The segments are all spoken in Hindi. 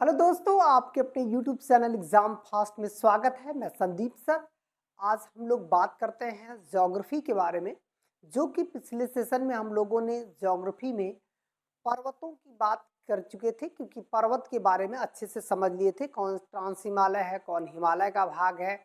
हेलो दोस्तों, आपके अपने YouTube चैनल एग्जाम फास्ट में स्वागत है। मैं संदीप सर। आज हम लोग बात करते हैं ज्योग्राफी के बारे में, जो कि पिछले सेशन में हम लोगों ने ज्योग्राफी में पर्वतों की बात कर चुके थे, क्योंकि पर्वत के बारे में अच्छे से समझ लिए थे, कौन ट्रांस हिमालय है, कौन हिमालय का भाग है।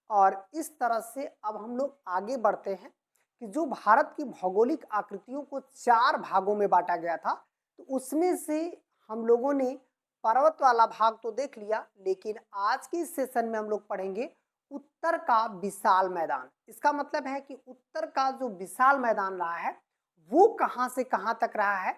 और इस तरह से अब हम लोग आगे बढ़ते हैं कि जो भारत की भौगोलिक आकृतियों को 4 भागों में बांटा गया था, तो उसमें से हम लोगों ने पर्वत वाला भाग तो देख लिया, लेकिन आज के इस सेशन में हम लोग पढ़ेंगे उत्तर का विशाल मैदान। इसका मतलब है कि उत्तर का जो विशाल मैदान रहा है वो कहाँ से कहाँ तक रहा है।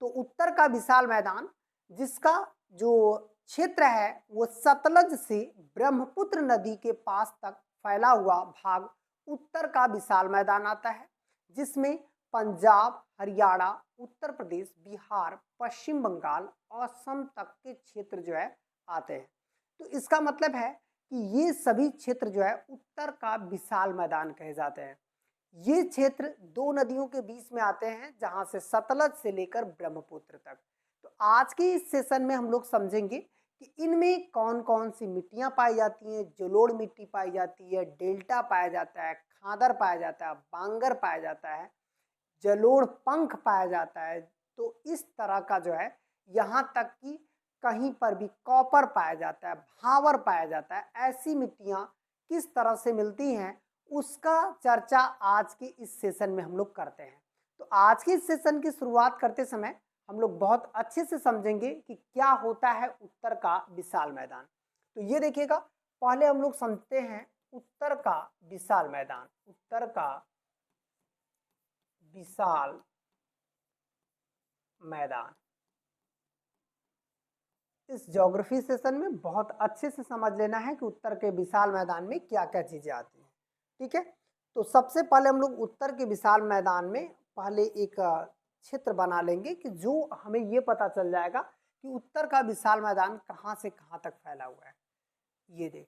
तो उत्तर का विशाल मैदान, जिसका जो क्षेत्र है वो सतलज से ब्रह्मपुत्र नदी के पास तक फैला हुआ भाग उत्तर का विशाल मैदान आता है, जिसमें पंजाब, हरियाणा, उत्तर प्रदेश, बिहार, पश्चिम बंगाल, असम तक के क्षेत्र जो है आते हैं। तो इसका मतलब है कि ये सभी क्षेत्र जो है उत्तर का विशाल मैदान कहे जाते हैं। ये क्षेत्र दो नदियों के बीच में आते हैं, जहां से सतलज से लेकर ब्रह्मपुत्र तक। तो आज के इस सेशन में हम लोग समझेंगे कि इनमें कौन कौन सी मिट्टियां पाई जाती हैं। जलोढ़ मिट्टी पाई जाती है, डेल्टा पाया जाता है, खादर पाया जाता है, बांगर पाया जाता है, जलोढ़ पंख पाया जाता है। तो इस तरह का जो है, यहाँ तक कि कहीं पर भी कॉपर पाया जाता है, भावर पाया जाता है। ऐसी मिट्टियाँ किस तरह से मिलती हैं, उसका चर्चा आज के इस सेशन में हम लोग करते हैं। तो आज के इस सेशन की शुरुआत करते समय हम लोग बहुत अच्छे से समझेंगे कि क्या होता है उत्तर का विशाल मैदान। तो ये देखिएगा, पहले हम लोग समझते हैं उत्तर का विशाल मैदान। उत्तर का विशाल मैदान इस ज्योग्राफी सेशन में बहुत अच्छे से समझ लेना है कि उत्तर के विशाल मैदान में क्या क्या चीजें आती हैं। ठीक है, तो सबसे पहले हम लोग उत्तर के विशाल मैदान में पहले एक क्षेत्र बना लेंगे कि जो हमें ये पता चल जाएगा कि उत्तर का विशाल मैदान कहाँ से कहाँ तक फैला हुआ है। ये देखिए,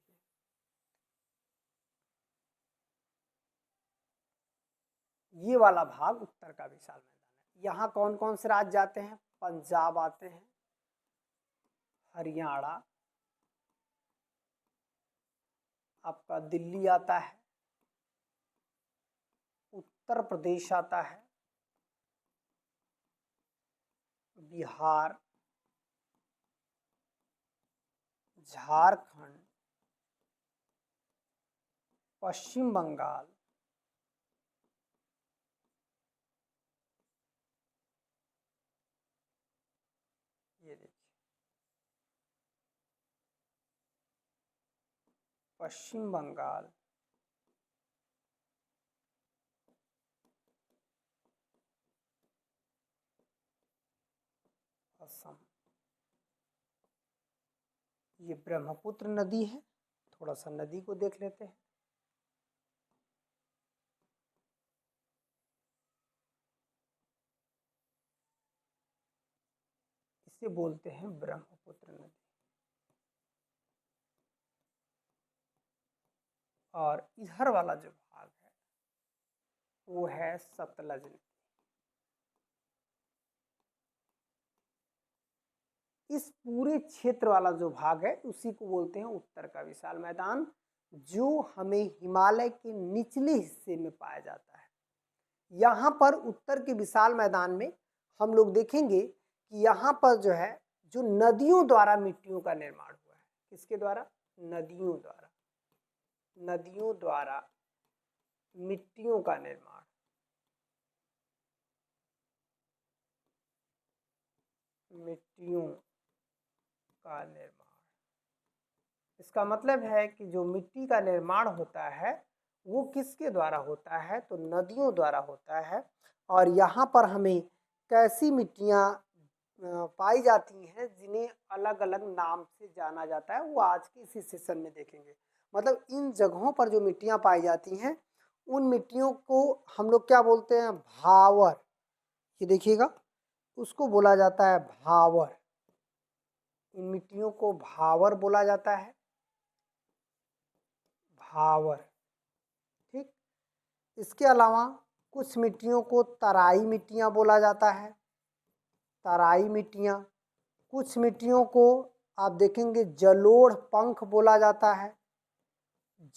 ये वाला भाग उत्तर का विशाल मैदान है। यहाँ कौन कौन से राज्य आते हैं? पंजाब आते हैं, हरियाणा, आपका दिल्ली आता है, उत्तर प्रदेश आता है, बिहार, झारखंड, पश्चिम बंगाल, ये देखिए पश्चिम बंगाल, असम। ये ब्रह्मपुत्र नदी है। थोड़ा सा नदी को देख लेते हैं। इसे बोलते हैं ब्रह्मपुत्र नदी। और इधर वाला जो भाग है वो है सतलज नदी। इस पूरे क्षेत्र वाला जो भाग है उसी को बोलते हैं उत्तर का विशाल मैदान, जो हमें हिमालय के निचले हिस्से में पाया जाता है। यहाँ पर उत्तर के विशाल मैदान में हम लोग देखेंगे कि यहाँ पर जो है, जो नदियों द्वारा मिट्टियों का निर्माण हुआ है। किसके द्वारा? नदियों द्वारा। नदियों द्वारा मिट्टियों का निर्माण। मिट्टियों का निर्माण, इसका मतलब है कि जो मिट्टी का निर्माण होता है वो किसके द्वारा होता है? तो नदियों द्वारा होता है। और यहाँ पर हमें कैसी मिट्टियाँ पाई जाती हैं जिन्हें अलग अलग नाम से जाना जाता है, वो आज के इसी सेशन में देखेंगे। मतलब इन जगहों पर जो मिट्टियाँ पाई जाती हैं उन मिट्टियों को हम लोग क्या बोलते हैं? भावर। ये देखिएगा, उसको बोला जाता है भावर। इन मिट्टियों को भावर बोला जाता है। भावर। ठीक, इसके अलावा कुछ मिट्टियों को तराई मिट्टियाँ बोला जाता है। तराई मिट्टियाँ। कुछ मिट्टियों को आप देखेंगे जलोढ़ पंख बोला जाता है,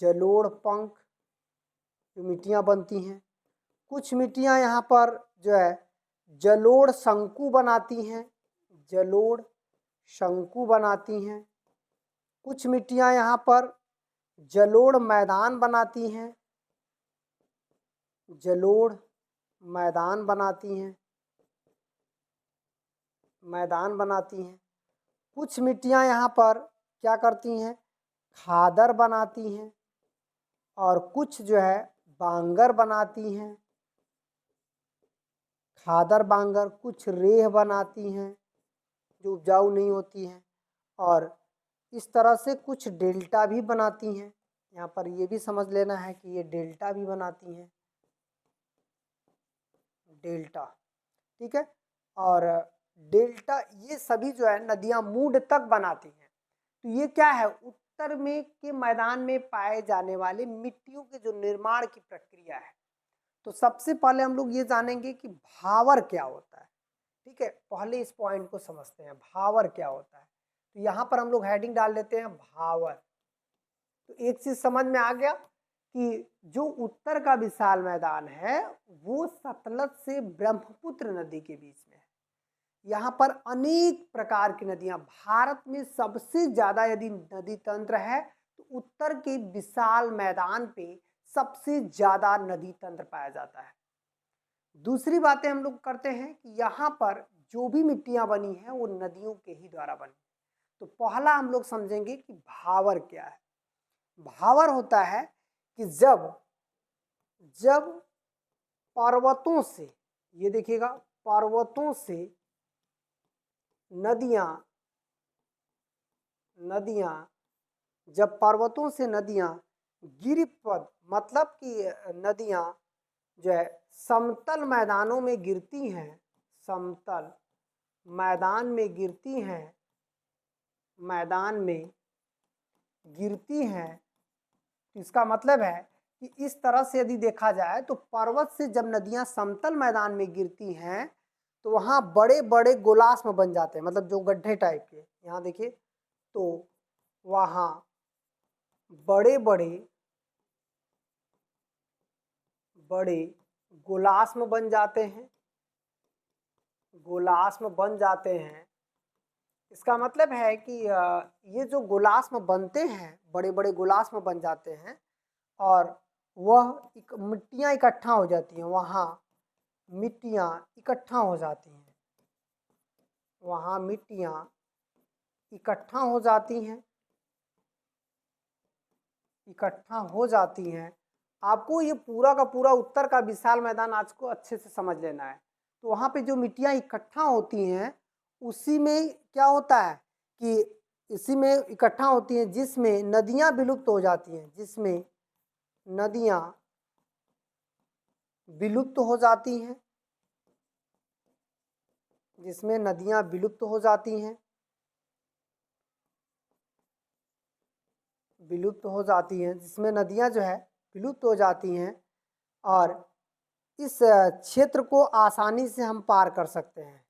जलोढ़ पंख जो मिट्टियाँ बनती हैं। कुछ मिट्टियाँ यहाँ पर जो है जलोढ़ शंकु बनाती हैं, जलोढ़ शंकु बनाती हैं। कुछ मिट्टियाँ यहाँ पर जलोढ़ मैदान बनाती हैं, जलोढ़ मैदान बनाती हैं, मैदान बनाती हैं। कुछ मिट्टियाँ यहाँ पर क्या करती हैं, खादर बनाती हैं, और कुछ जो है बांगर बनाती हैं, खादर बांगर। कुछ रेह बनाती हैं जो उपजाऊ नहीं होती हैं, और इस तरह से कुछ डेल्टा भी बनाती हैं। यहाँ पर ये भी समझ लेना है कि ये डेल्टा भी बनाती हैं, डेल्टा, ठीक है। और डेल्टा ये सभी जो है नदियाँ मूड तक बनाती हैं। तो ये क्या है, उत्तर में के मैदान में पाए जाने वाले मिट्टियों के जो निर्माण की प्रक्रिया है। तो सबसे पहले हम लोग ये जानेंगे कि भावर क्या होता है, ठीक है। पहले इस पॉइंट को समझते हैं, भावर क्या होता है। तो यहाँ पर हम लोग हेडिंग डाल देते हैं भावर। तो एक चीज समझ में आ गया कि जो उत्तर का विशाल मैदान है वो सतलज से ब्रह्मपुत्र नदी के बीच में है। यहाँ पर अनेक प्रकार की नदियां, भारत में सबसे ज्यादा यदि नदी तंत्र है तो उत्तर के विशाल मैदान पे सबसे ज्यादा नदी तंत्र पाया जाता है। दूसरी बातें हम लोग करते हैं कि यहाँ पर जो भी मिट्टियां बनी हैं वो नदियों के ही द्वारा बनी। तो पहला हम लोग समझेंगे कि भावर क्या है। भावर होता है कि जब जब पर्वतों से, ये देखिएगा, पर्वतों से नदियां जब पर्वतों से नदियां गिरिपद, मतलब कि नदियां जो है समतल मैदानों में गिरती हैं, समतल मैदान में गिरती हैं, मैदान में गिरती हैं। इसका मतलब है कि इस तरह से यदि देखा जाए तो पर्वत से जब नदियां समतल मैदान में गिरती हैं तो वहां बड़े बड़े गोलाश्म बन जाते हैं, मतलब जो गड्ढे टाइप के, यहाँ देखिए, तो वहां बड़े बड़े गोलाश्म बन जाते हैं, गोलाश्म बन जाते हैं। इसका मतलब है कि ये जो गोलाश्म बनते हैं, बड़े बड़े गोलाश्म बन जाते हैं, और वह मिट्टियाँ इकट्ठा हो जाती हैं, वहाँ मिट्टियाँ इकट्ठा हो जाती हैं, वहाँ मिट्टियाँ इकट्ठा हो जाती हैं, इकट्ठा हो जाती हैं। आपको ये पूरा का पूरा उत्तर का विशाल मैदान आज को अच्छे से समझ लेना है। तो वहाँ पे जो मिट्टियाँ इकट्ठा होती हैं उसी में क्या होता है कि इसी में इकट्ठा होती हैं जिसमें नदियाँ विलुप्त हो जाती हैं, जिसमें नदियाँ विलुप्त हो जाती हैं, जिसमें नदियाँ विलुप्त हो जाती हैं, विलुप्त हो जाती हैं, जिसमें नदियाँ जो है विलुप्त हो जाती हैं। और इस क्षेत्र को आसानी से हम पार कर सकते हैं,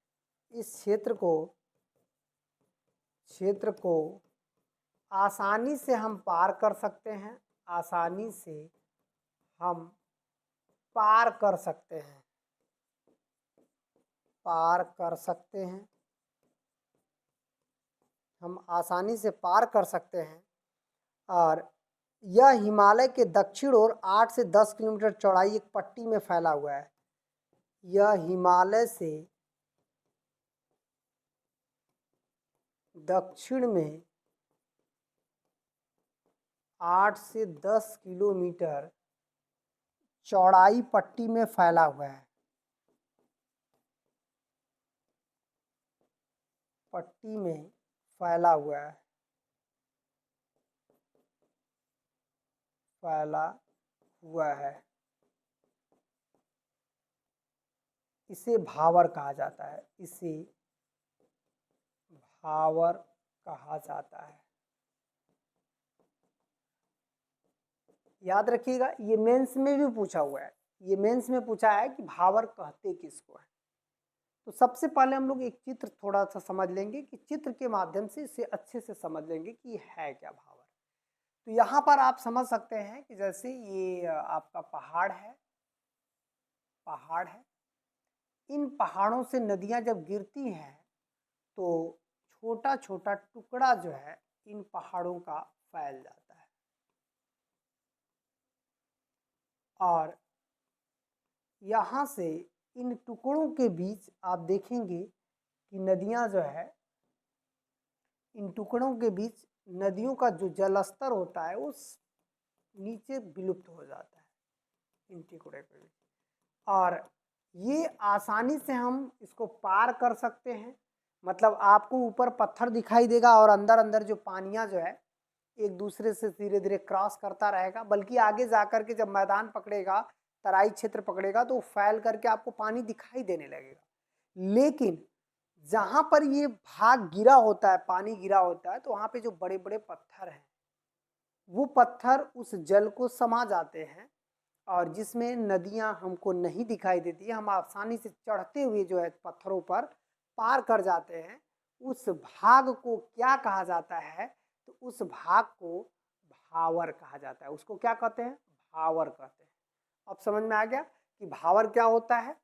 इस क्षेत्र को आसानी से हम पार कर सकते हैं, आसानी से हम पार कर सकते हैं, पार कर सकते हैं, हम आसानी से पार कर सकते हैं। और यह हिमालय के दक्षिण ओर 8 से 10 किलोमीटर चौड़ाई एक पट्टी में फैला हुआ है। यह हिमालय से दक्षिण में 8 से 10 किलोमीटर चौड़ाई पट्टी में फैला हुआ है, पट्टी में फैला हुआ है, फैला हुआ है। इसे भावर कहा जाता है, इसे भावर कहा जाता है। याद रखिएगा, ये मेंस में भी पूछा हुआ है, ये मेंस में पूछा है कि भावर कहते किसको है। तो सबसे पहले हम लोग एक चित्र थोड़ा सा समझ लेंगे कि चित्र के माध्यम से इसे अच्छे से समझ लेंगे कि ये है क्या भावर। तो यहाँ पर आप समझ सकते हैं कि जैसे ये आपका पहाड़ है, पहाड़ है। इन पहाड़ों से नदियाँ जब गिरती हैं तो छोटा छोटा टुकड़ा जो है इन पहाड़ों का फैल जाता है, और यहाँ से इन टुकड़ों के बीच आप देखेंगे कि नदियाँ जो है, इन टुकड़ों के बीच नदियों का जो जल स्तर होता है उस नीचे विलुप्त हो जाता है इन टुकड़े के बीच, और ये आसानी से हम इसको पार कर सकते हैं। मतलब आपको ऊपर पत्थर दिखाई देगा और अंदर अंदर जो पानियाँ जो है एक दूसरे से धीरे धीरे क्रॉस करता रहेगा, बल्कि आगे जाकर के जब मैदान पकड़ेगा, तराई क्षेत्र पकड़ेगा तो फैल करके आपको पानी दिखाई देने लगेगा। लेकिन जहाँ पर ये भाग गिरा होता है, पानी गिरा होता है, तो वहाँ पे जो बड़े बड़े पत्थर हैं वो पत्थर उस जल को समा जाते हैं, और जिसमें नदियाँ हमको नहीं दिखाई देती, हम आसानी से चढ़ते हुए जो है पत्थरों पर पार कर जाते हैं। उस भाग को क्या कहा जाता है? तो उस भाग को भावर कहा जाता है। उसको क्या कहते हैं? भावर कहते हैं। अब समझ में आ गया कि भावर क्या होता है।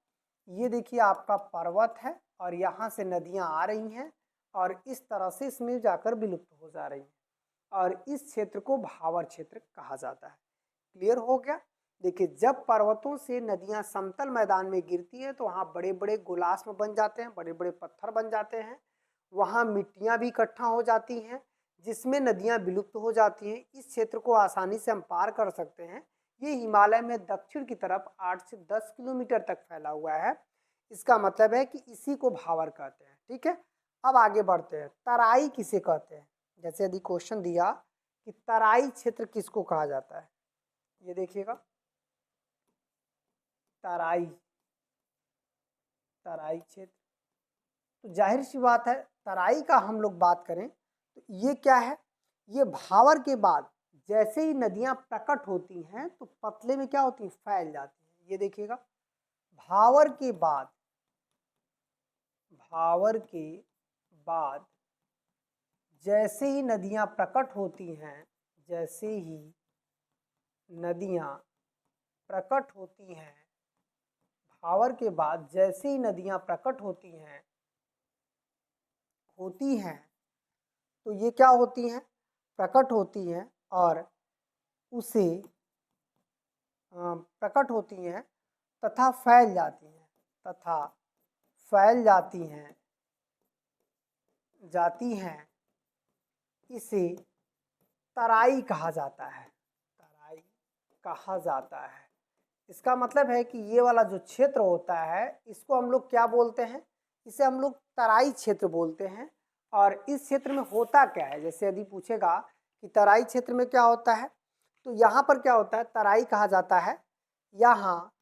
ये देखिए आपका पर्वत है और यहाँ से नदियाँ आ रही हैं और इस तरह से इसमें जाकर विलुप्त हो जा रही हैं, और इस क्षेत्र को भावर क्षेत्र कहा जाता है। क्लियर हो गया? देखिए, जब पर्वतों से नदियां समतल मैदान में गिरती हैं तो वहाँ बड़े बड़े गोलाश्म बन जाते हैं, बड़े बड़े पत्थर बन जाते हैं, वहाँ मिट्टियाँ भी इकट्ठा हो जाती हैं जिसमें नदियाँ विलुप्त हो जाती हैं। इस क्षेत्र को आसानी से हम पार कर सकते हैं। ये हिमालय में दक्षिण की तरफ 8 से 10 किलोमीटर तक फैला हुआ है। इसका मतलब है कि इसी को भावर कहते हैं। ठीक है, अब आगे बढ़ते हैं। तराई किसे कहते हैं? जैसे यदि क्वेश्चन दिया कि तराई क्षेत्र किसको कहा जाता है, ये देखिएगा, तराई, तराई क्षेत्र। तो जाहिर सी बात है, तराई का हम लोग बात करें तो ये क्या है? ये भावर के बाद जैसे ही नदियां प्रकट होती हैं तो पतले में क्या होती हैं? फैल जाती हैं। ये देखिएगा, भावर के बाद, भावर के बाद जैसे ही नदियां प्रकट होती हैं, जैसे ही नदियां प्रकट होती हैं, भावर के बाद जैसे ही नदियां प्रकट होती हैं तो ये क्या होती हैं? प्रकट होती हैं, और उसे प्रकट होती हैं तथा फैल जाती हैं, तथा फैल जाती हैं। इसे तराई कहा जाता है, तराई कहा जाता है। इसका मतलब है कि ये वाला जो क्षेत्र होता है इसको हम लोग क्या बोलते हैं? इसे हम लोग तराई क्षेत्र बोलते हैं। और इस क्षेत्र में होता क्या है? जैसे यदि पूछेगा कि तराई क्षेत्र में क्या होता है, तो यहाँ पर क्या होता है? तराई कहा जाता है, यहाँ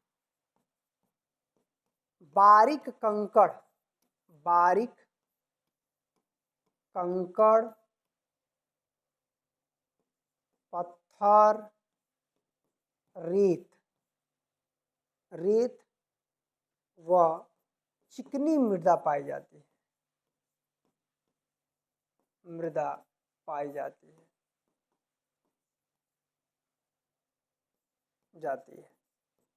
बारीक कंकड़, बारीक कंकड़, पत्थर, रेत, रेत व चिकनी मृदा पाई जाती है, मृदा पाई जाती है, जाती है।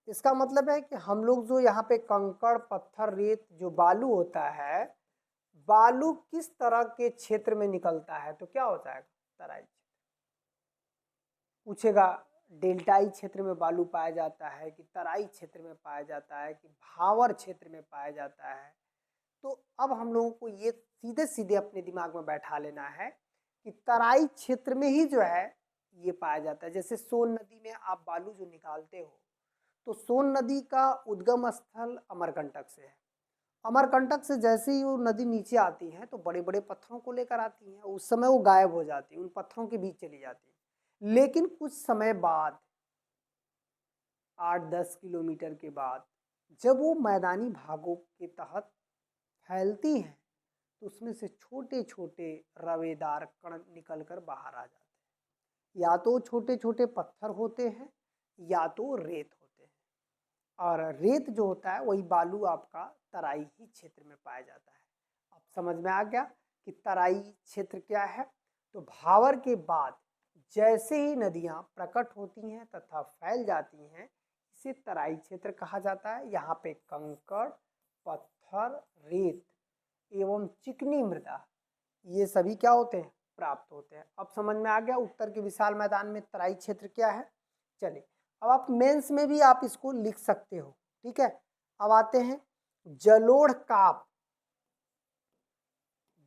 इसका मतलब है कि हम लोग जो यहाँ पे कंकड़, पत्थर, रेत, जो बालू होता है, बालू किस तरह के क्षेत्र में निकलता है? तो क्या हो जाएगा? तराई क्षेत्र। पूछेगा डेल्टाई क्षेत्र में बालू पाया जाता है कि तराई क्षेत्र में पाया जाता है कि भावर क्षेत्र में पाया जाता है। तो अब हम लोगों को ये सीधे सीधे अपने दिमाग में बैठा लेना है कि तराई क्षेत्र में ही जो है ये पाया जाता है। जैसे सोन नदी में आप बालू जो निकालते हो, तो सोन नदी का उद्गम स्थल अमरकंटक से है। अमरकंटक से जैसे ही वो नदी नीचे आती है तो बड़े बड़े पत्थरों को लेकर आती हैं, उस समय वो गायब हो जाती है, उन पत्थरों के बीच चली जाती है। लेकिन कुछ समय बाद, 8-10 किलोमीटर के बाद, जब वो मैदानी भागों के तहत फैलती हैं तो उसमें से छोटे छोटे रवेदार कण निकल कर बाहर आ जाते हैं। या तो छोटे छोटे पत्थर होते हैं या तो रेत होते हैं। और रेत जो होता है वही बालू आपका तराई ही क्षेत्र में पाया जाता है। अब समझ में आ गया कि तराई क्षेत्र क्या है। तो भावर के बाद जैसे ही नदियां प्रकट होती हैं तथा फैल जाती हैं, इसे तराई क्षेत्र कहा जाता है। यहाँ पे कंकड़, पत्थर, रेत एवं चिकनी मृदा ये सभी क्या होते हैं, प्राप्त होते हैं। अब समझ में आ गया उत्तर के विशाल मैदान में तराई क्षेत्र क्या है। चलिए अब आप मेंस में भी आप इसको लिख सकते हो, ठीक है। अब आते हैं जलोढ़ काप।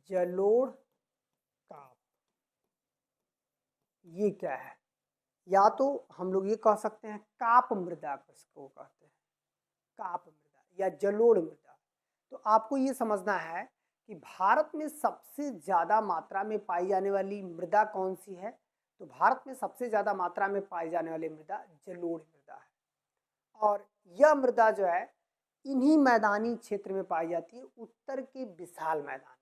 जलोढ़ काप ये क्या है, या तो हम लोग ये कह सकते हैं काप मृदा किसको कहते हैं, काप मृदा या जलोढ़ मृदा। तो आपको ये समझना है कि भारत में सबसे ज़्यादा मात्रा में पाई जाने वाली मृदा कौन सी है। तो भारत में सबसे ज़्यादा मात्रा में पाई जाने वाली मृदा जलोढ़ मृदा है। और यह मृदा जो है इन्हीं मैदानी क्षेत्र में पाई जाती है, उत्तर के विशाल मैदान।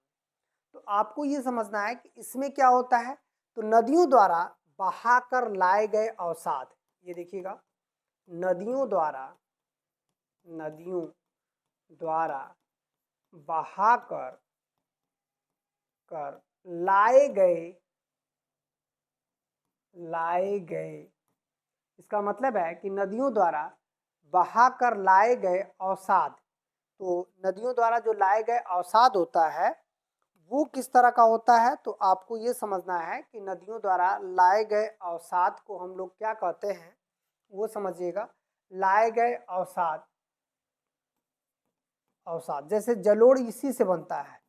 तो आपको ये समझना है कि इसमें क्या होता है। तो नदियों द्वारा बहाकर लाए गए अवसाद, ये देखिएगा, नदियों द्वारा बहाकर लाए गए, इसका मतलब है कि नदियों द्वारा बहाकर लाए गए अवसाद। तो नदियों द्वारा जो लाए गए अवसाद होता है वो किस तरह का होता है। तो आपको ये समझना है कि नदियों द्वारा लाए गए अवसाद को हम लोग क्या कहते हैं, वो समझिएगा। लाए गए अवसाद जैसे जलोढ़ इसी से बनता है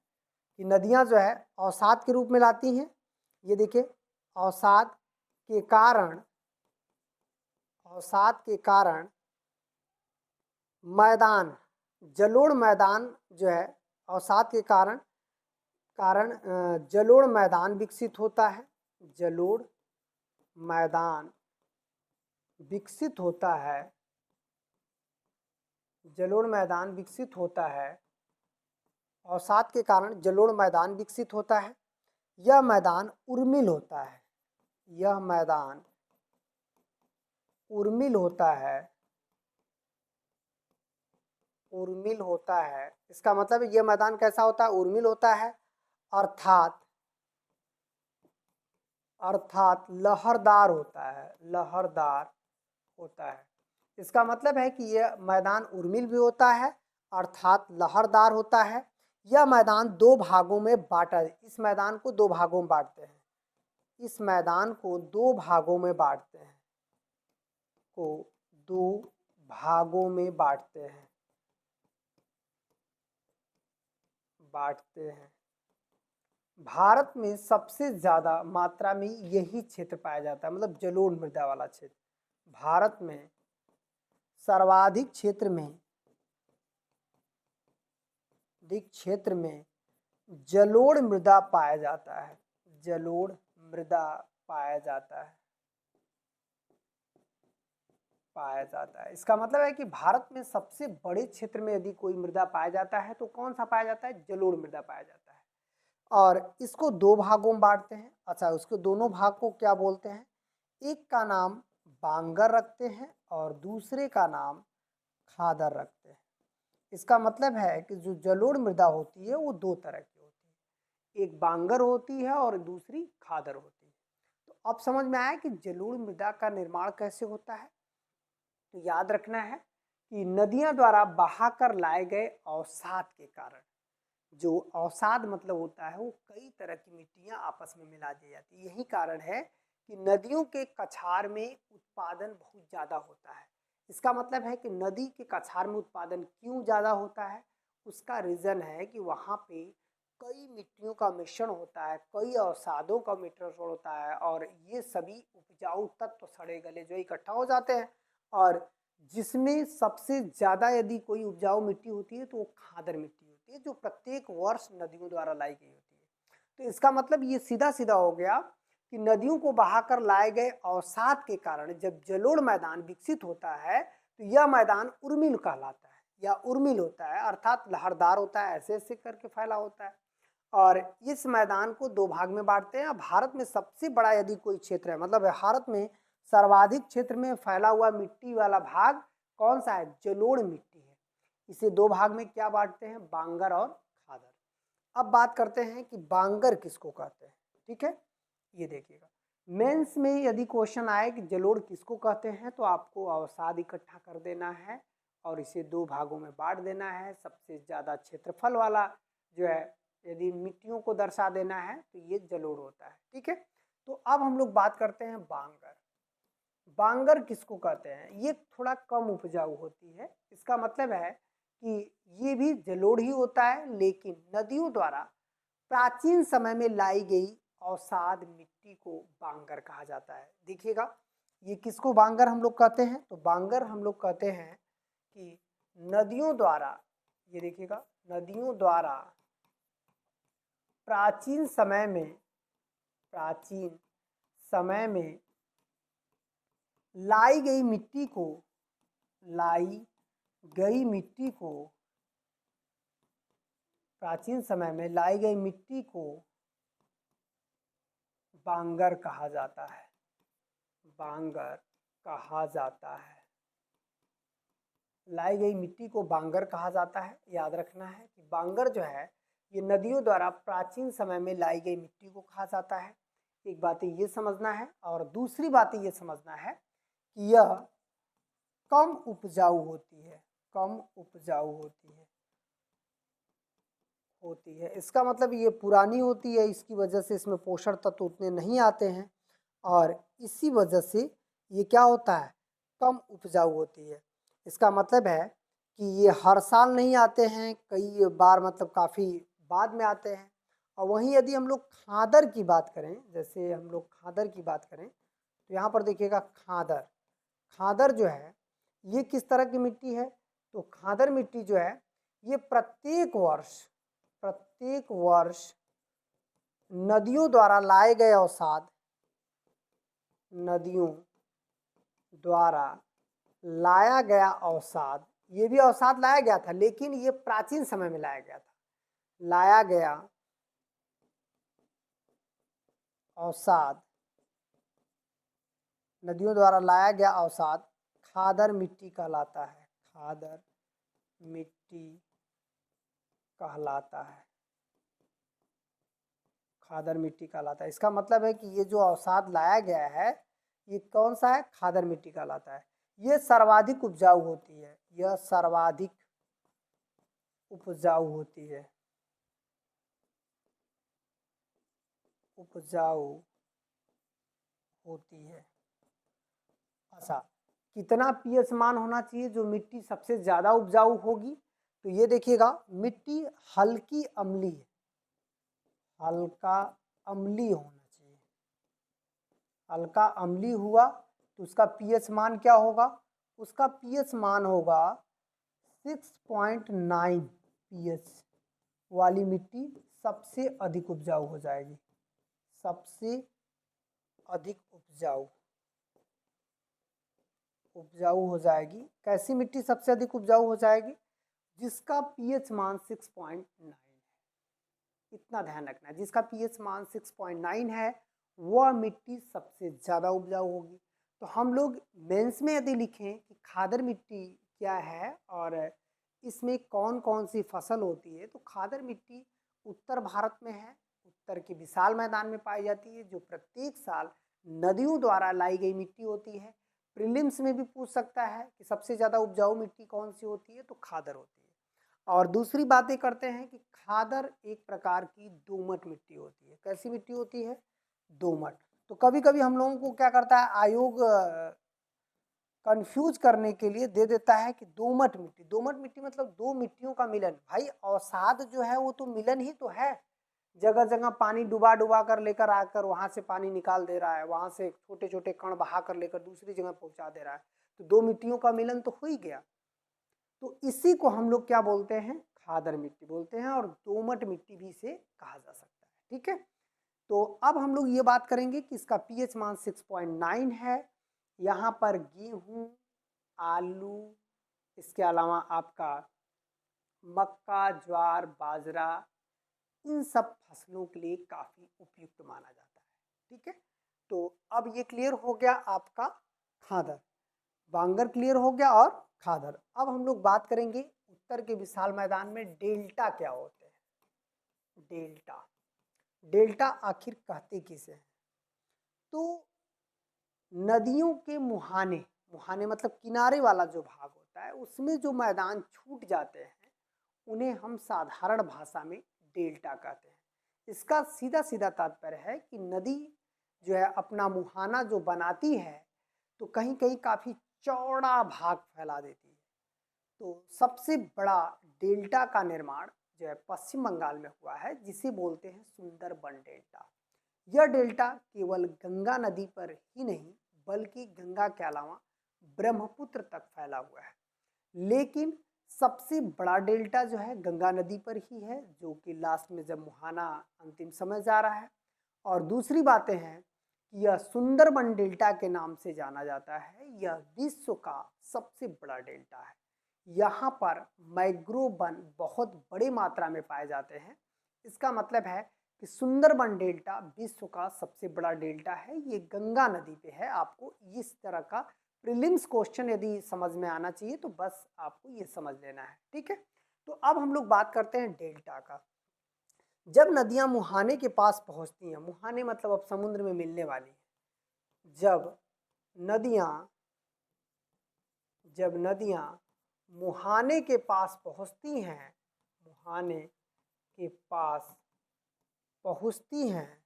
कि नदियां जो है अवसाद के रूप में लाती हैं। ये देखिए अवसाद के कारण मैदान, जलोढ़ मैदान जो है अवसाद के कारण जलोढ़ मैदान विकसित होता है। जलोढ़ मैदान विकसित होता है, जलोढ़ मैदान विकसित होता है। अवसाद के कारण जलोढ़ मैदान विकसित होता है। यह मैदान उर्मिल होता है, यह मैदान उर्मिल होता है, उर्मिल होता है। इसका मतलब यह मैदान कैसा होता है, उर्मिल होता है, अर्थात लहरदार होता है, लहरदार होता है। इसका मतलब है कि यह मैदान उर्मिल भी होता है अर्थात लहरदार होता है। यह मैदान दो भागों में बांटा, इस मैदान को दो भागों में बांटते हैं, इस मैदान को दो भागों में बांटते हैं, को दो भागों में बांटते हैं, भारत में सबसे ज्यादा मात्रा में यही क्षेत्र पाया जाता है, मतलब जलोढ़ मृदा वाला क्षेत्र। भारत में सर्वाधिक क्षेत्र में जलोढ़ मृदा पाया जाता है, जलोढ़ मृदा पाया जाता है। इसका मतलब है कि भारत में सबसे बड़े क्षेत्र में यदि कोई मृदा पाया जाता है तो कौन सा पाया जाता है, जलोढ़ मृदा पाया जाता है। और इसको दो भागों में बांटते हैं। अच्छा, उसके दोनों भाग को क्या बोलते हैं, एक का नाम बांगर रखते हैं और दूसरे का नाम खादर रखते हैं। इसका मतलब है कि जो जलोढ़ मृदा होती है वो दो तरह की होती है, एक बांगर होती है और दूसरी खादर होती है। तो अब समझ में आया कि जलोढ़ मृदा का निर्माण कैसे होता है। तो याद रखना है कि नदियां द्वारा बहाकर लाए गए अवसाद के कारण, जो अवसाद मतलब होता है वो कई तरह की मिट्टियां आपस में मिला दी जाती है। यही कारण है कि नदियों के कछार में उत्पादन बहुत ज़्यादा होता है। इसका मतलब है कि नदी के कछार में उत्पादन क्यों ज़्यादा होता है, उसका रीज़न है कि वहाँ पे कई मिट्टियों का मिश्रण होता है, कई अवसादों का मिश्रण होता है और ये सभी उपजाऊ तत्व सड़े गले जो इकट्ठा हो जाते हैं। और जिसमें सबसे ज़्यादा यदि कोई उपजाऊ मिट्टी होती है तो वो खादर मिट्टी होती है, जो प्रत्येक वर्ष नदियों द्वारा लाई गई होती है। तो इसका मतलब ये सीधा सीधा हो गया कि नदियों को बहाकर लाए गए अवसाद के कारण जब जलोढ़ मैदान विकसित होता है तो यह मैदान उर्मिल कहलाता है या उर्मिल होता है, अर्थात लहरदार होता है, ऐसे ऐसे करके फैला होता है। और इस मैदान को दो भाग में बांटते हैं। भारत में सबसे बड़ा यदि कोई क्षेत्र है, मतलब भारत में सर्वाधिक क्षेत्र में फैला हुआ मिट्टी वाला भाग कौन सा है, जलोढ़ मिट्टी है। इसे दो भाग में क्या बांटते हैं, बांगर और खादर। अब बात करते हैं कि बांगर किसको कहते हैं। ठीक है, ये देखिएगा मेंस में यदि क्वेश्चन आए कि जलोढ़ किसको कहते हैं तो आपको अवसाद इकट्ठा कर देना है और इसे दो भागों में बांट देना है। सबसे ज़्यादा क्षेत्रफल वाला जो है यदि मिट्टियों को दर्शा देना है तो ये जलोढ़ होता है। ठीक है, तो अब हम लोग बात करते हैं बांगर। बांगर किसको कहते हैं, ये थोड़ा कम उपजाऊ होती है। इसका मतलब है कि ये भी जलोढ़ ही होता है, लेकिन नदियों द्वारा प्राचीन समय में लाई गई अवसाद मिट्टी को बांगर कहा जाता है। देखिएगा ये किसको बांगर हम लोग कहते हैं, तो बांगर हम लोग कहते हैं कि नदियों द्वारा, ये देखिएगा नदियों द्वारा प्राचीन समय में लाई गई मिट्टी को प्राचीन समय में लाई गई मिट्टी को बांगर कहा जाता है। बांगर कहा जाता है, लाई गई मिट्टी को बांगर कहा जाता है। याद रखना है कि बांगर जो है ये नदियों द्वारा प्राचीन समय में लाई गई मिट्टी को कहा जाता है। एक बात ये समझना है, और दूसरी बात ये समझना है कि यह कम उपजाऊ होती है, कम उपजाऊ होती है। इसका मतलब ये पुरानी होती है, इसकी वजह से इसमें पोषण तत्व उतने नहीं आते हैं और इसी वजह से ये क्या होता है, कम उपजाऊ होती है। इसका मतलब है कि ये हर साल नहीं आते हैं, कई बार मतलब काफ़ी बाद में आते हैं। और वहीं यदि हम लोग खादर की बात करें, जैसे हम लोग खादर की बात करें तो यहाँ पर देखिएगा खादर जो है ये किस तरह की मिट्टी है, तो खादर मिट्टी जो है ये प्रत्येक वर्ष नदियों द्वारा लाए गए अवसाद, नदियों द्वारा लाया गया अवसाद, ये भी अवसाद लाया गया था लेकिन ये प्राचीन समय में लाया गया था, लाया गया अवसाद, नदियों द्वारा लाया गया अवसाद खादर मिट्टी कहलाता है। खादर मिट्टी कहलाता है, खादर मिट्टी कहलाता है। इसका मतलब है कि ये जो अवसाद लाया गया है ये कौन सा है, खादर मिट्टी कहलाता है। ये सर्वाधिक उपजाऊ होती है, यह सर्वाधिक उपजाऊ होती है, उपजाऊ होती है। अच्छा, कितना पीएच मान होना चाहिए जो मिट्टी सबसे ज़्यादा उपजाऊ होगी, तो ये देखिएगा मिट्टी हल्की अम्ली है, हल्का अम्ली होना चाहिए। हल्का अम्ली हुआ तो उसका पीएच मान क्या होगा, उसका पीएच मान होगा 6.9 पीएच वाली मिट्टी सबसे अधिक उपजाऊ हो जाएगी, सबसे अधिक उपजाऊ हो जाएगी। कैसी मिट्टी सबसे अधिक उपजाऊ हो जाएगी, जिसका पीएच मान 6.9 है। इतना ध्यान रखना है, जिसका पीएच मान 6.9 है वह मिट्टी सबसे ज़्यादा उपजाऊ होगी। तो हम लोग मेंस में यदि लिखें कि खादर मिट्टी क्या है और इसमें कौन कौन सी फसल होती है, तो खादर मिट्टी उत्तर भारत में है, उत्तर के विशाल मैदान में पाई जाती है, जो प्रत्येक साल नदियों द्वारा लाई गई मिट्टी होती है। प्रीलिम्स में भी पूछ सकता है कि सबसे ज़्यादा उपजाऊ मिट्टी कौन सी होती है, तो खादर होती है। और दूसरी बातें करते हैं कि खादर एक प्रकार की दोमट मिट्टी होती है। कैसी मिट्टी होती है, दोमट। तो कभी कभी हम लोगों को क्या करता है आयोग कंफ्यूज करने के लिए दे देता है कि दोमट मिट्टी मतलब दो मिट्टियों का मिलन। भाई अवसाद जो है वो तो मिलन ही तो है, जगह जगह पानी डुबा डुबा कर लेकर आकर वहां से पानी निकाल दे रहा है, वहां से छोटे छोटे कण बहा कर लेकर दूसरी जगह पहुंचा दे रहा है, तो दो मिट्टियों का मिलन तो हो ही गया। तो इसी को हम लोग क्या बोलते हैं, खादर मिट्टी बोलते हैं, और दोमट मिट्टी भी इसे कहा जा सकता है। ठीक है, तो अब हम लोग ये बात करेंगे कि इसका पीएच मान 6.9 है। यहाँ पर गेहूँ, आलू, इसके अलावा आपका मक्का, ज्वार, बाजरा, इन सब फसलों के लिए काफ़ी उपयुक्त माना जाता है। ठीक है, तो अब ये क्लियर हो गया आपका खादर। बांगर क्लियर हो गया और खादर। अब हम लोग बात करेंगे उत्तर के विशाल मैदान में डेल्टा क्या होते हैं। डेल्टा, डेल्टा आखिर कहते किसे हैं? तो नदियों के मुहाने, मुहाने मतलब किनारे वाला जो भाग होता है, उसमें जो मैदान छूट जाते हैं उन्हें हम साधारण भाषा में डेल्टा कहते हैं। इसका सीधा सीधा तात्पर्य है कि नदी जो है अपना मुहाना जो बनाती है तो कहीं कहीं काफी चौड़ा भाग फैला देती है। तो सबसे बड़ा डेल्टा का निर्माण जो है पश्चिम बंगाल में हुआ है, जिसे बोलते हैं सुंदरबन डेल्टा। यह डेल्टा केवल गंगा नदी पर ही नहीं बल्कि गंगा के अलावा ब्रह्मपुत्र तक फैला हुआ है। लेकिन सबसे बड़ा डेल्टा जो है गंगा नदी पर ही है, जो कि लास्ट में जब मुहाना अंतिम समय जा रहा है। और दूसरी बातें हैं कि यह सुंदरबन डेल्टा के नाम से जाना जाता है। यह विश्व का सबसे बड़ा डेल्टा है। यहाँ पर मैंग्रोव वन बहुत बड़े मात्रा में पाए जाते हैं। इसका मतलब है कि सुंदरबन डेल्टा विश्व का सबसे बड़ा डेल्टा है। ये गंगा नदी पे है। आपको इस तरह का प्रीलिम्स क्वेश्चन यदि समझ में आना चाहिए तो बस आपको ये समझ लेना है, ठीक है। तो अब हम लोग बात करते हैं डेल्टा का। जब नदियां मुहाने के पास पहुंचती हैं, मुहाने मतलब अब समुद्र में मिलने वाली है, जब नदियां मुहाने के पास पहुंचती हैं, मुहाने के पास पहुंचती हैं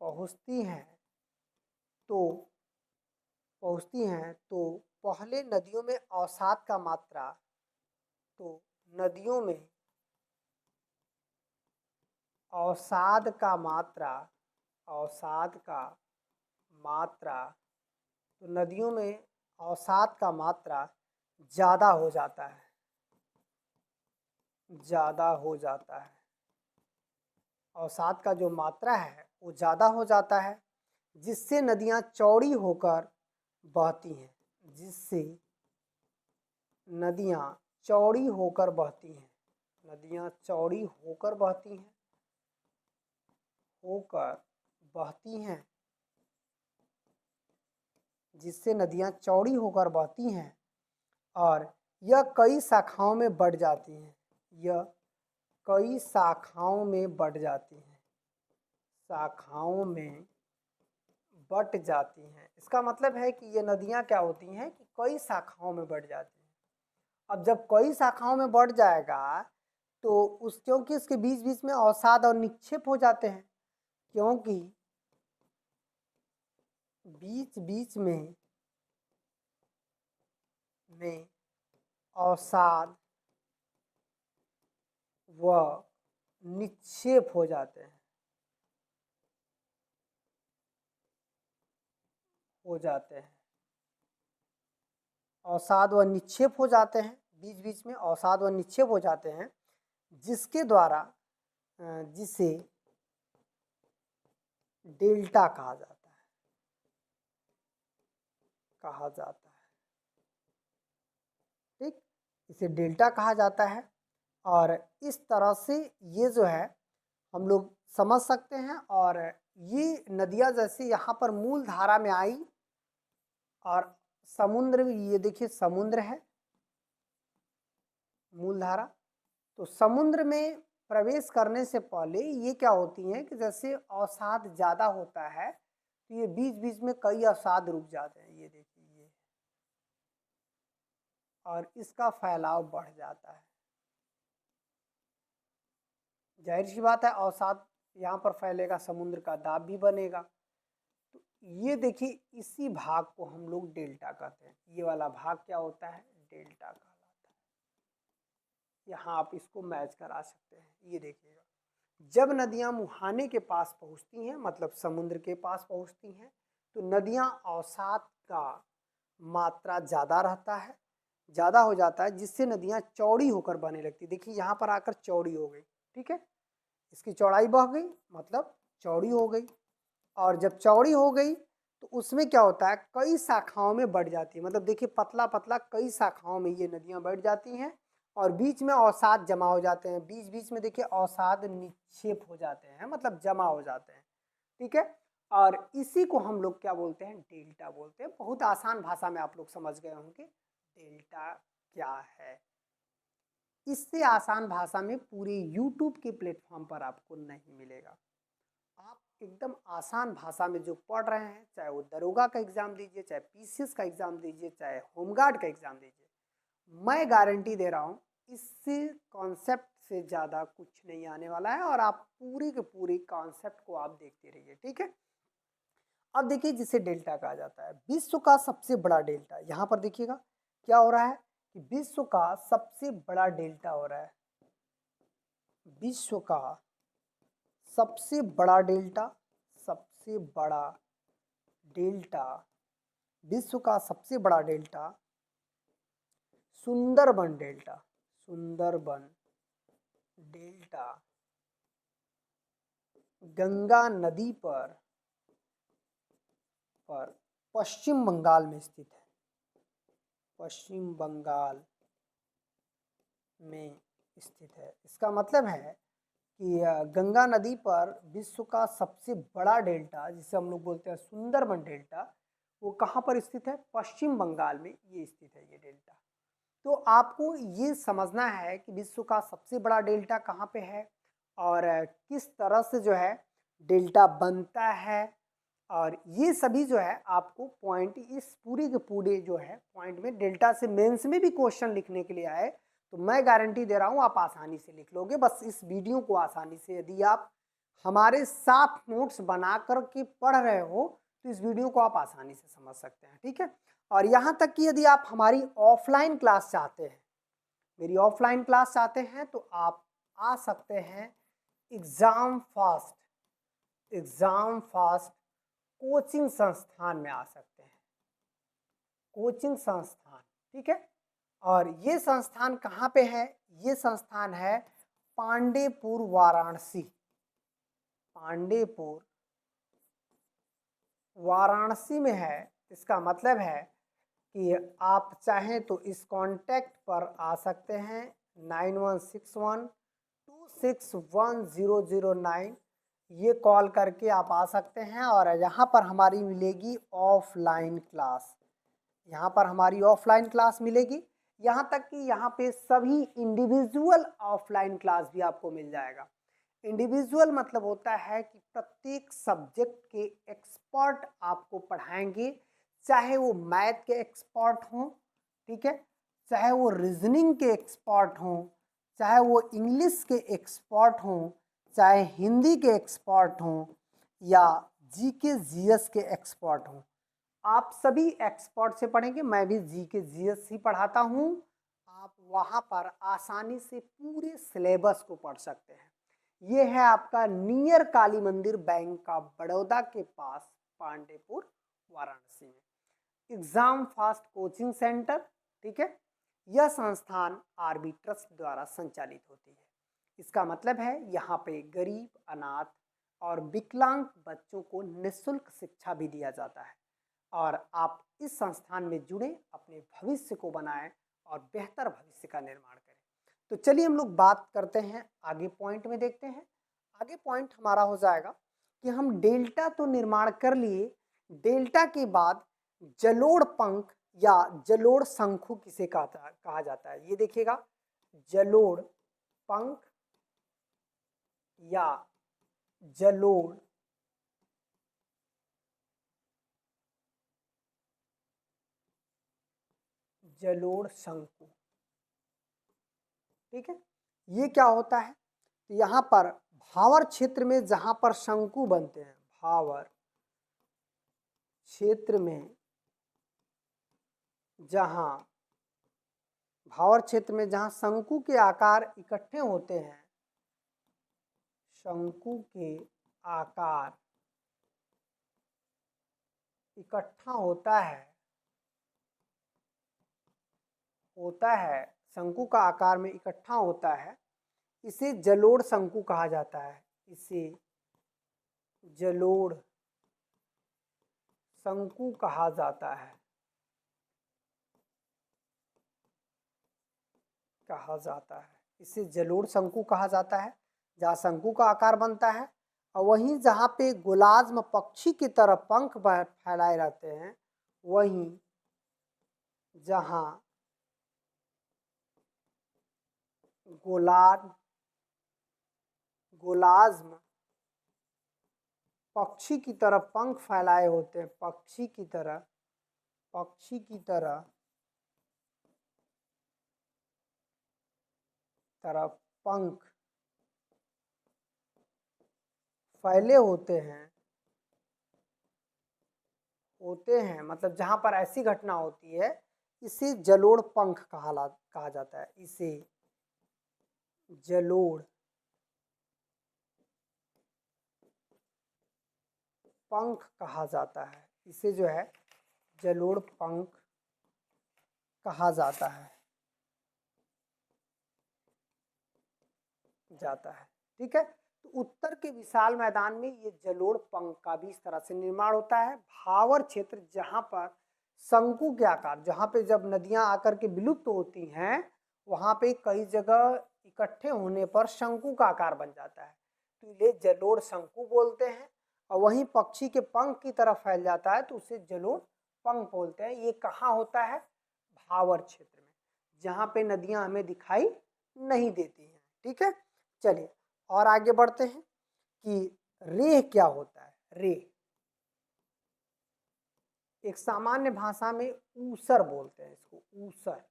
पहुंचती हैं तो पहले नदियों में अवसाद का मात्रा, तो नदियों में अवसाद का मात्रा, अवसाद का मात्रा, तो नदियों में अवसाद का मात्रा ज़्यादा हो जाता है, ज़्यादा हो जाता है। अवसाद का जो मात्रा है वो ज़्यादा हो जाता है, जिससे नदियाँ चौड़ी होकर बहती हैं, जिससे नदियाँ चौड़ी होकर बहती हैं, नदियाँ चौड़ी होकर बहती हैं, जिससे नदियाँ चौड़ी होकर बहती हैं और यह कई शाखाओं में बढ़ जाती हैं, यह कई शाखाओं में बढ़ जाती हैं, शाखाओं में बट जाती हैं। इसका मतलब है कि ये नदियाँ क्या होती हैं कि कई शाखाओं में बढ़ जाती हैं। अब जब कई शाखाओं में बढ़ जाएगा तो क्योंकि इसके बीच बीच में अवसाद और निक्षेप हो जाते हैं, क्योंकि बीच बीच में अवसाद व निक्षेप हो जाते हैं, अवसाद व निक्षेप हो जाते हैं, बीच बीच में अवसाद व निक्षेप हो जाते हैं, जिसके द्वारा जिसे डेल्टा कहा जाता है, ठीक, इसे डेल्टा कहा जाता है। और इस तरह से ये जो है हम लोग समझ सकते हैं। और ये नदियाँ जैसे यहाँ पर मूल धारा में आई और समुद्र में, ये देखिए समुद्र है मूल धारा, तो समुद्र में प्रवेश करने से पहले ये क्या होती हैं कि जैसे अवसाद ज़्यादा होता है तो ये बीच बीच में कई अवसाद रुक जाते हैं, ये देखिए ये, और इसका फैलाव बढ़ जाता है। जाहिर सी बात है अवसाद यहाँ पर फैलेगा, समुद्र का दाब भी बनेगा। तो ये देखिए इसी भाग को हम लोग डेल्टा कहते हैं। ये वाला भाग क्या होता है, डेल्टा कहलाता है। यहाँ आप इसको मैच करा सकते हैं। ये देखिएगा, जब नदियाँ मुहाने के पास पहुँचती हैं, मतलब समुद्र के पास पहुँचती हैं, तो नदियाँ अवसाद का मात्रा ज़्यादा रहता है, ज़्यादा हो जाता है, जिससे नदियाँ चौड़ी होकर बहने लगती। देखिए यहाँ पर आकर चौड़ी हो गई, ठीक है, इसकी चौड़ाई बढ़ गई मतलब चौड़ी हो गई। और जब चौड़ी हो गई तो उसमें क्या होता है, कई शाखाओं में बढ़ जाती है, मतलब देखिए पतला पतला कई शाखाओं में ये नदियाँ बढ़ जाती हैं और बीच में अवसाद जमा हो जाते हैं, बीच बीच में देखिए अवसाद निक्षेप हो जाते हैं, मतलब जमा हो जाते हैं, ठीक है। और इसी को हम लोग क्या बोलते हैं, डेल्टा बोलते हैं। बहुत आसान भाषा में आप लोग समझ गए होंगे डेल्टा क्या है। इससे आसान भाषा में पूरे यूट्यूब के प्लेटफॉर्म पर आपको नहीं मिलेगा। आप एकदम आसान भाषा में जो पढ़ रहे हैं, चाहे वो दरोगा का एग्जाम दीजिए, चाहे पीसीएस का एग्जाम दीजिए, चाहे होमगार्ड का एग्जाम दीजिए, मैं गारंटी दे रहा हूँ इससे कॉन्सेप्ट से ज़्यादा कुछ नहीं आने वाला है। और आप पूरी के पूरी कॉन्सेप्ट को आप देखते रहिए, ठीक है। अब देखिए जिसे डेल्टा कहा जाता है, विश्व का सबसे बड़ा डेल्टा। यहाँ पर देखिएगा क्या हो रहा है कि विश्व का सबसे बड़ा डेल्टा हो रहा है। विश्व का सबसे बड़ा डेल्टा, सबसे बड़ा डेल्टा, विश्व का सबसे बड़ा delta Sundarban delta, Sundarban delta Ganga नदी पर पश्चिम बंगाल में स्थित है। पश्चिम बंगाल में स्थित है। इसका मतलब है कि गंगा नदी पर विश्व का सबसे बड़ा डेल्टा, जिसे हम लोग बोलते हैं सुंदरबन डेल्टा, वो कहाँ पर स्थित है, पश्चिम बंगाल में ये स्थित है ये डेल्टा। तो आपको ये समझना है कि विश्व का सबसे बड़ा डेल्टा कहाँ पे है और किस तरह से जो है डेल्टा बनता है, और ये सभी जो है आपको पॉइंट इस पूरे के पूरे जो है पॉइंट में डेल्टा से मेंस में भी क्वेश्चन लिखने के लिए आए तो मैं गारंटी दे रहा हूँ आप आसानी से लिख लोगे। बस इस वीडियो को आसानी से यदि आप हमारे साथ नोट्स बना कर के पढ़ रहे हो तो इस वीडियो को आप आसानी से समझ सकते हैं, ठीक है। और यहाँ तक कि यदि आप हमारी ऑफलाइन क्लास चाहते हैं, मेरी ऑफलाइन क्लास चाहते हैं, तो आप आ सकते हैं एग्जाम फास्ट कोचिंग संस्थान में आ सकते हैं, कोचिंग संस्थान, ठीक है। और ये संस्थान कहाँ पे है, ये संस्थान है पांडेपुर वाराणसी, पांडेपुर वाराणसी में है। इसका मतलब है कि आप चाहें तो इस कांटेक्ट पर आ सकते हैं 9161261009, ये कॉल करके आप आ सकते हैं। और यहाँ पर हमारी मिलेगी ऑफलाइन क्लास, यहाँ पर हमारी ऑफलाइन क्लास मिलेगी। यहाँ तक कि यहाँ पे सभी इंडिविजुअल ऑफलाइन क्लास भी आपको मिल जाएगा। इंडिविजुअल मतलब होता है कि प्रत्येक सब्जेक्ट के एक्सपर्ट आपको पढ़ाएंगे, चाहे वो मैथ के एक्सपर्ट हों, ठीक है, चाहे वो रीजनिंग के एक्सपर्ट हों, चाहे वो इंग्लिश के एक्सपर्ट हों, चाहे हिंदी के एक्सपर्ट हों, या जीके जीएस के एक्सपर्ट हों। आप सभी एक्सपर्ट से पढ़ेंगे। मैं भी जीके जीएस ही पढ़ाता हूँ। आप वहाँ पर आसानी से पूरे सिलेबस को पढ़ सकते हैं। ये है आपका नियर काली मंदिर बैंक ऑफ बड़ौदा के पास पांडेपुर वाराणसी में एग्जाम फास्ट कोचिंग सेंटर, ठीक है। यह संस्थान आरबी ट्रस्ट द्वारा संचालित होती है। इसका मतलब है यहाँ पे गरीब, अनाथ और विकलांग बच्चों को निःशुल्क शिक्षा भी दिया जाता है। और आप इस संस्थान में जुड़े, अपने भविष्य को बनाएं और बेहतर भविष्य का निर्माण करें। तो चलिए हम लोग बात करते हैं आगे पॉइंट में, देखते हैं। आगे पॉइंट हमारा हो जाएगा कि हम डेल्टा तो निर्माण कर लिए, डेल्टा के बाद जलोढ़ पंख या जलोढ़ शंकु किसे कहा जाता है, ये देखिएगा, जलोढ़ पंख या जलोढ़ शंकु, ठीक है। ये क्या होता है, तो यहाँ पर भावर क्षेत्र में जहां पर शंकु बनते हैं, भावर क्षेत्र में जहां शंकु के आकार इकट्ठे होते हैं, शंकु के आकार इकट्ठा होता है, शंकु का आकार में इकट्ठा होता है, इसे जलोढ़ शंकु कहा जाता है। इसे जलोढ़ शंकु कहा जाता है, इसे जलोढ़ शंकु कहा जाता है। जहाँ शंकु का आकार बनता है और वहीं जहाँ पे गोलाज्म पक्षी की तरह पंख फैलाए रहते हैं, वहीं जहाँ गोलाज्म पक्षी की तरह पंख फैलाए होते हैं, पक्षी की तरह पंख फैले होते हैं, मतलब जहां पर ऐसी घटना होती है, इसे जलोढ़ पंख कहा जाता है। इसे जलोढ़ पंख कहा जाता है। इसे जो है जलोढ़ पंख कहा जाता है। ठीक है, तो उत्तर के विशाल मैदान में ये जलोढ़ पंख का भी इस तरह से निर्माण होता है। भावर क्षेत्र जहां पर शंकु के आकार, जहां पे जब नदियां आकर के विलुप्त होती हैं, वहां पे कई जगह इकट्ठे होने पर शंकु का आकार बन जाता है, तो ये जलोढ़ शंकु बोलते हैं। और वहीं पक्षी के पंख की तरफ फैल जाता है तो उसे जलोढ़ पंख बोलते हैं। ये कहाँ होता है? भावर क्षेत्र में, जहाँ पे नदियां हमें दिखाई नहीं देती हैं। ठीक है, चलिए और आगे बढ़ते हैं कि रेह क्या होता है। रेह एक सामान्य भाषा में ऊसर बोलते हैं, इसको ऊसर।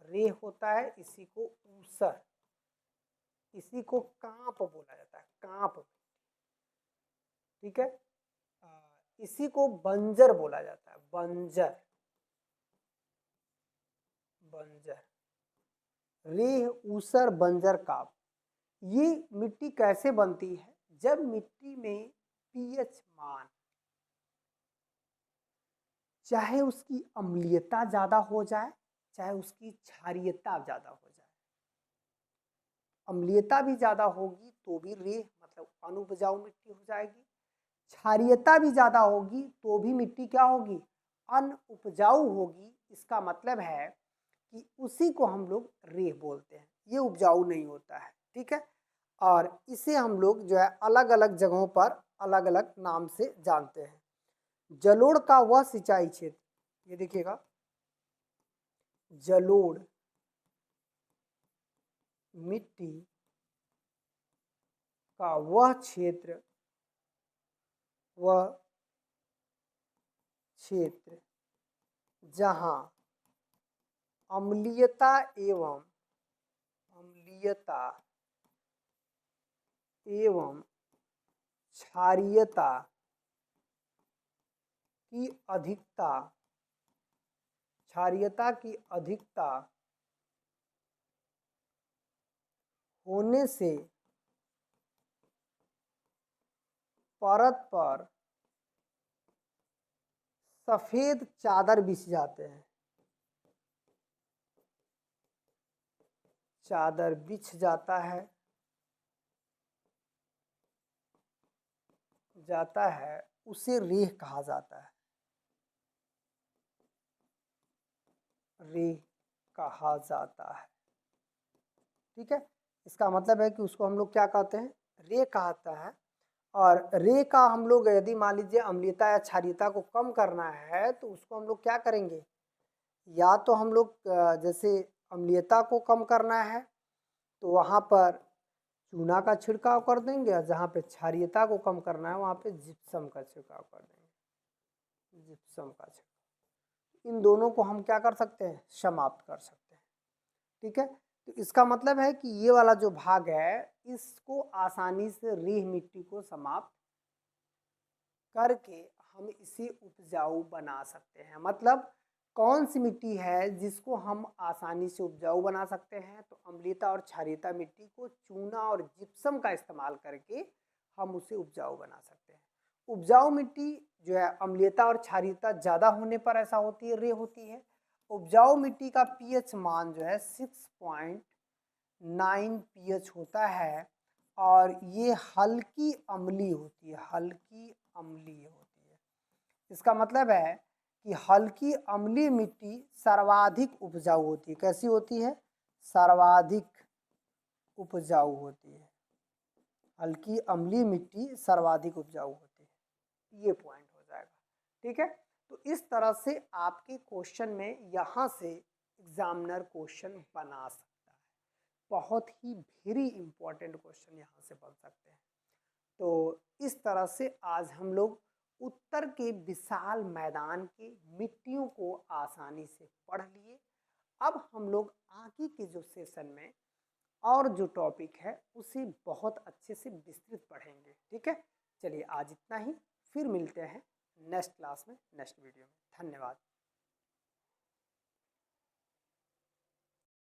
रेह होता है, इसी को ऊसर, इसी को कांप बोला जाता है, कांप। ठीक है, इसी को बंजर बोला जाता है, बंजर। रेह, ऊसर, बंजर, कांप। ये मिट्टी कैसे बनती है? जब मिट्टी में पीएच मान, चाहे उसकी अम्लीयता ज्यादा हो जाए, चाहे उसकी क्षारीयता ज्यादा हो जाए। अम्लीयता भी ज्यादा होगी तो भी रेह मतलब अनुपजाऊ मिट्टी हो जाएगी, क्षारीयता भी ज्यादा होगी तो भी मिट्टी क्या होगी? अनउपजाऊ होगी। इसका मतलब है कि उसी को हम लोग रेह बोलते हैं, ये उपजाऊ नहीं होता है। ठीक है, और इसे हम लोग जो है अलग अलग जगहों पर अलग अलग नाम से जानते हैं। जलोढ़ का वह सिंचाई क्षेत्र, ये देखिएगा, जलोढ़ मिट्टी का वह क्षेत्र जहां अम्लीयता एवं क्षारीयता की अधिकता होने से परत पर सफेद चादर बिछ जाते हैं, चादर बिछ जाता है, उसे रेह कहा जाता है, रेह कहा जाता है। ठीक है, इसका मतलब है कि उसको हम लोग क्या कहते हैं? रेह कहता है। और रेह का हम लोग यदि मान लीजिए अम्लीयता या क्षारीयता को कम करना है तो उसको हम लोग क्या करेंगे? या तो हम लोग जैसे अम्लीयता को कम करना है तो वहाँ पर चूना का छिड़काव कर देंगे, और जहाँ पे क्षारीयता को कम करना है वहाँ पे जिप्सम का छिड़काव कर देंगे, जिप्सम का छिड़काव। इन दोनों को हम क्या कर सकते हैं? समाप्त कर सकते हैं। ठीक है, तो इसका मतलब है कि ये वाला जो भाग है, इसको आसानी से रेह मिट्टी को समाप्त करके हम इसे उपजाऊ बना सकते हैं। मतलब कौन सी मिट्टी है जिसको हम आसानी से उपजाऊ बना सकते हैं? तो अम्लीयता और क्षारीयता मिट्टी को चूना और जिप्सम का इस्तेमाल करके हम उसे उपजाऊ बना सकते हैं। उपजाऊ मिट्टी जो है अम्लीयता और क्षारीयता ज़्यादा होने पर ऐसा होती है, रेह होती है। उपजाऊ मिट्टी का पीएच मान जो है 6.9 पीएच होता है, और ये हल्की अम्ली होती है, हल्की अम्लीय होती है। इसका मतलब है कि हल्की अम्लीय मिट्टी सर्वाधिक उपजाऊ होती है। कैसी होती है? सर्वाधिक उपजाऊ होती है। हल्की अम्लीय मिट्टी सर्वाधिक उपजाऊ होती है। ये पॉइंट हो जाएगा। ठीक है, तो इस तरह से आपके क्वेश्चन में यहाँ से एग्जामिनर क्वेश्चन बना सकता है। बहुत ही वेरी इंपॉर्टेंट क्वेश्चन यहाँ से बन सकते हैं। तो इस तरह से आज हम लोग उत्तर के विशाल मैदान के मिट्टियों को आसानी से पढ़ लिए। अब हम लोग आगे के जो सेशन में और जो टॉपिक है उसे बहुत अच्छे से विस्तृत पढ़ेंगे। ठीक है, चलिए आज इतना ही, फिर मिलते हैं नेक्स्ट क्लास में, नेक्स्ट वीडियो में। धन्यवाद।